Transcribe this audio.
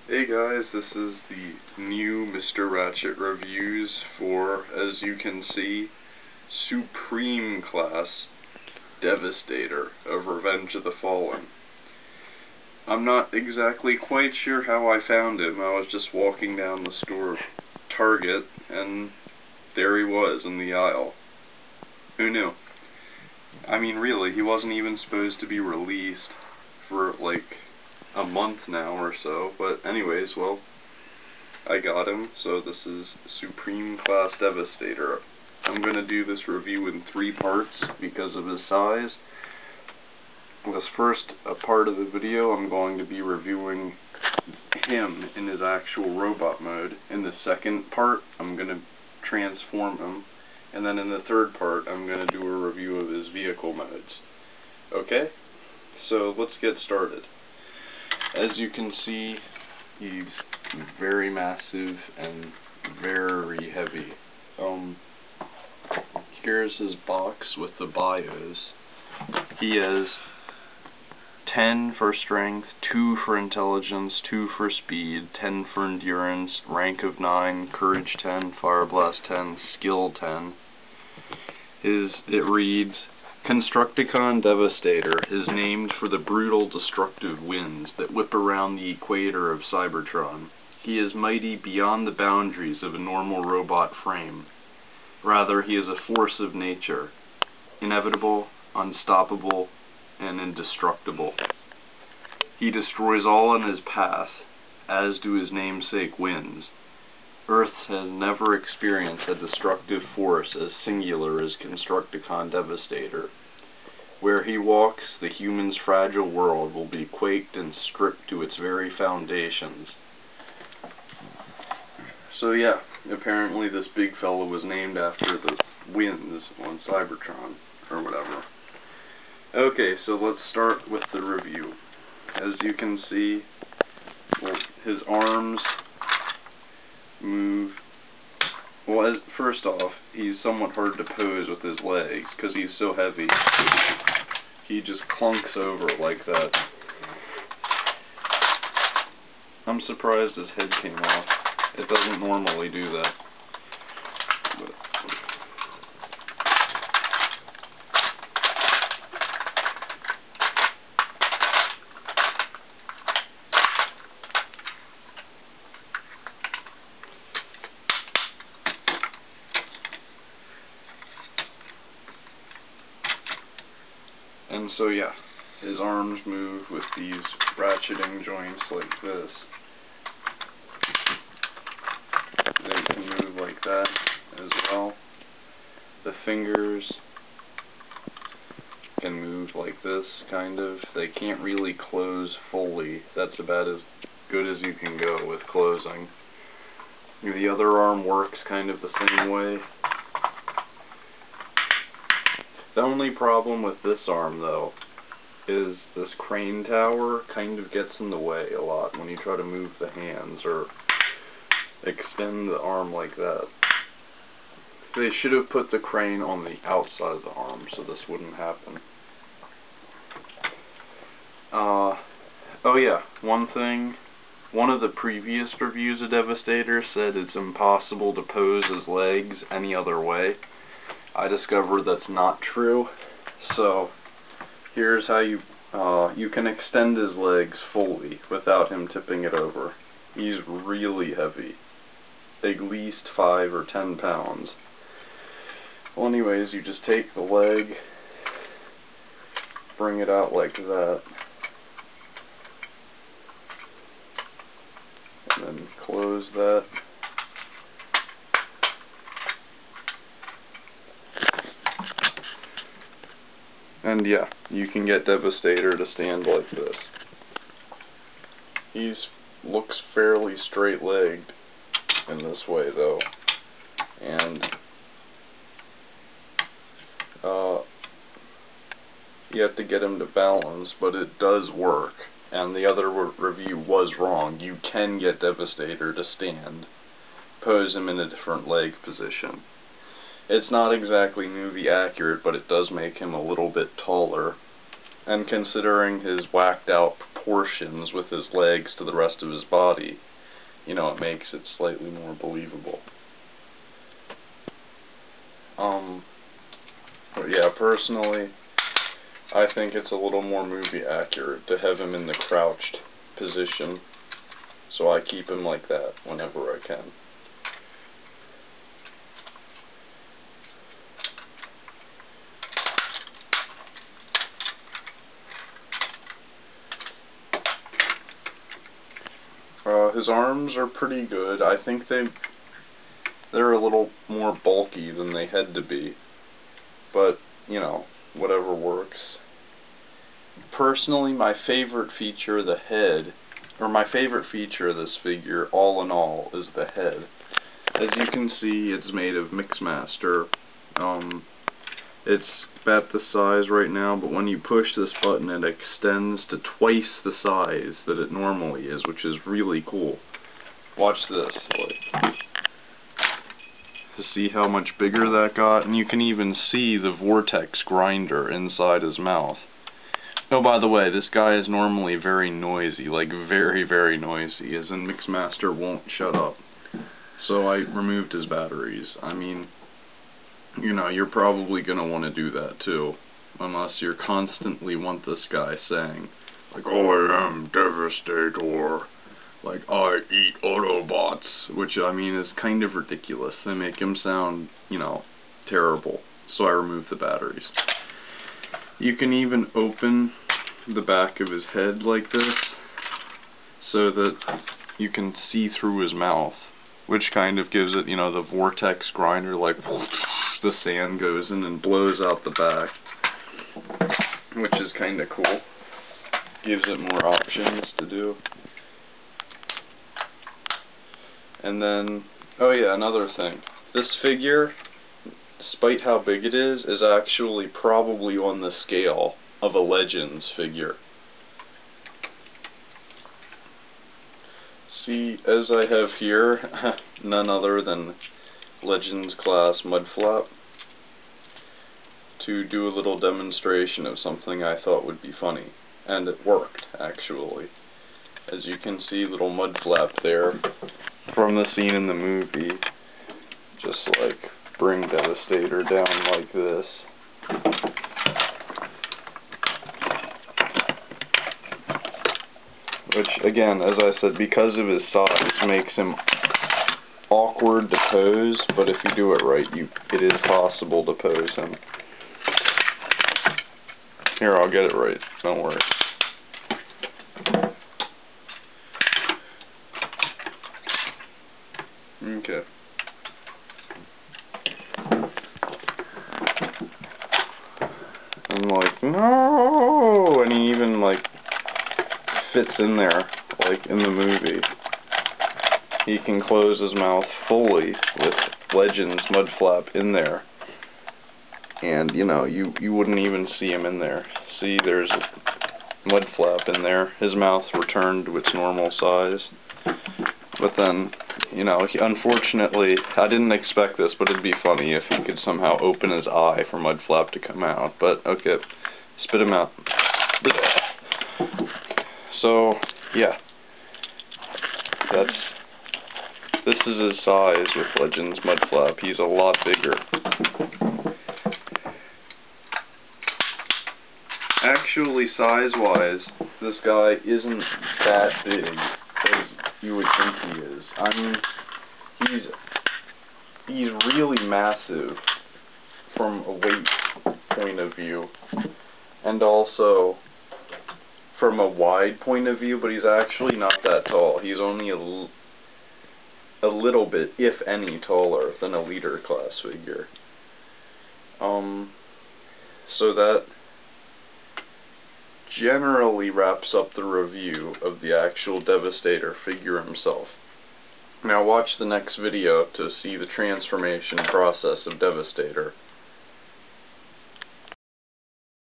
Hey guys, this is the new Mr. Ratchet reviews for, as you can see, Supreme Class Devastator of Revenge of the Fallen. I'm not exactly quite sure how I found him. I was just walking down the store Target, and there he was in the aisle. Who knew? I mean, really, he wasn't even supposed to be released for, like, a month now or so, but anyways, well, I got him, so this is Supreme Class Devastator. I'm going to do this review in 3 parts because of his size. This first part of the video, I'm going to be reviewing him in his actual robot mode. In the second part, I'm going to transform him, and then in the third part, I'm going to do a review of his vehicle modes. Okay? So, let's get started. As you can see, he's very massive and very heavy. Here's his box with the bios. He has 10 for strength, 2 for intelligence, 2 for speed, 10 for endurance, rank of 9, courage 10, fire blast 10, skill 10. It reads, Constructicon Devastator is named for the brutal, destructive winds that whip around the equator of Cybertron. He is mighty beyond the boundaries of a normal robot frame. Rather, he is a force of nature, inevitable, unstoppable, and indestructible. He destroys all in his path, as do his namesake winds. Earth has never experienced a destructive force as singular as Constructicon Devastator. Where he walks, the human's fragile world will be quaked and stripped to its very foundations. So yeah, apparently this big fellow was named after the winds on Cybertron, or whatever. Okay, so let's start with the review. As you can see, well, his arms move. Well, first off, he's somewhat hard to pose with his legs because he's so heavy. He just clunks over like that. I'm surprised his head came off. It doesn't normally do that. But and so yeah, his arms move with these ratcheting joints like this. They can move like that as well. The fingers can move like this, kind of. They can't really close fully. That's about as good as you can go with closing. The other arm works kind of the same way. The only problem with this arm, though, is this crane tower kind of gets in the way a lot when you try to move the hands or extend the arm like that. They should have put the crane on the outside of the arm so this wouldn't happen. Oh yeah, one thing. One of the previous reviews of Devastator said it's impossible to pose his legs any other way. I discovered that's not true. So here's how you can extend his legs fully without him tipping it over. He's really heavy. At least 5 or 10 pounds. Well, anyways, you just take the leg, bring it out like that, and then close that. And yeah, you can get Devastator to stand like this. He looks fairly straight-legged in this way, though. And you have to get him to balance, but it does work. And the other review was wrong. You can get Devastator to stand. Pose him in a different leg position. It's not exactly movie accurate, but it does make him a little bit taller. And considering his whacked out proportions with his legs to the rest of his body, you know, it makes it slightly more believable. But yeah, personally, I think it's a little more movie accurate to have him in the crouched position, so I keep him like that whenever I can. His arms are pretty good. I think they're a little more bulky than they had to be, but, you know, whatever works. Personally, my favorite feature of the head, or my favorite feature of this figure, all in all, is the head. As you can see, it's made of Mixmaster. It's about the size right now, but when you push this button, it extends to twice the size that it normally is, which is really cool. Watch this, to see how much bigger that got, and you can even see the vortex grinder inside his mouth. Oh, by the way, this guy is normally very noisy, like very, very noisy, as in Mixmaster won't shut up. So I removed his batteries. I mean, you know, you're probably going to want to do that too, unless you constantly want this guy saying, like, I am Devastator, like, I eat Autobots, which, I mean, is kind of ridiculous. They make him sound, you know, terrible, so I removed the batteries. You can even open the back of his head like this, so that you can see through his mouth, which kind of gives it, you know, the vortex grinder, like, the sand goes in and blows out the back, which is kind of cool. Gives it more options to do. And then, oh yeah, another thing. This figure, despite how big it is actually probably on the scale of a Legends figure. See, as I have here, none other than Legends class Mudflap, to do a little demonstration of something I thought would be funny. And it worked, actually. As you can see, little Mudflap there, from the scene in the movie, just like bring Devastator down like this. Which, again, as I said, because of his size, makes him awkward to pose, but if you do it right, it is possible to pose him. Here, I'll get it right, don't worry. Okay. I'm like, no! And he even, like, fits in there, like in the movie. He can close his mouth fully with Legends Mudflap in there. And, you know, you wouldn't even see him in there. See, there's a Mudflap in there. His mouth returned to its normal size. But then, you know, unfortunately, I didn't expect this, but it'd be funny if he could somehow open his eye for Mudflap to come out. But, okay, spit him out. So, yeah. This is his size with Legends Mudflap. He's a lot bigger. Actually, size-wise, this guy isn't that big as you would think he is. I mean, he's really massive from a weight point of view, and also from a wide point of view, but he's actually not that tall. He's only a little bit, if any, taller than a leader class figure. So that generally wraps up the review of the actual Devastator figure himself. Now watch the next video to see the transformation process of Devastator.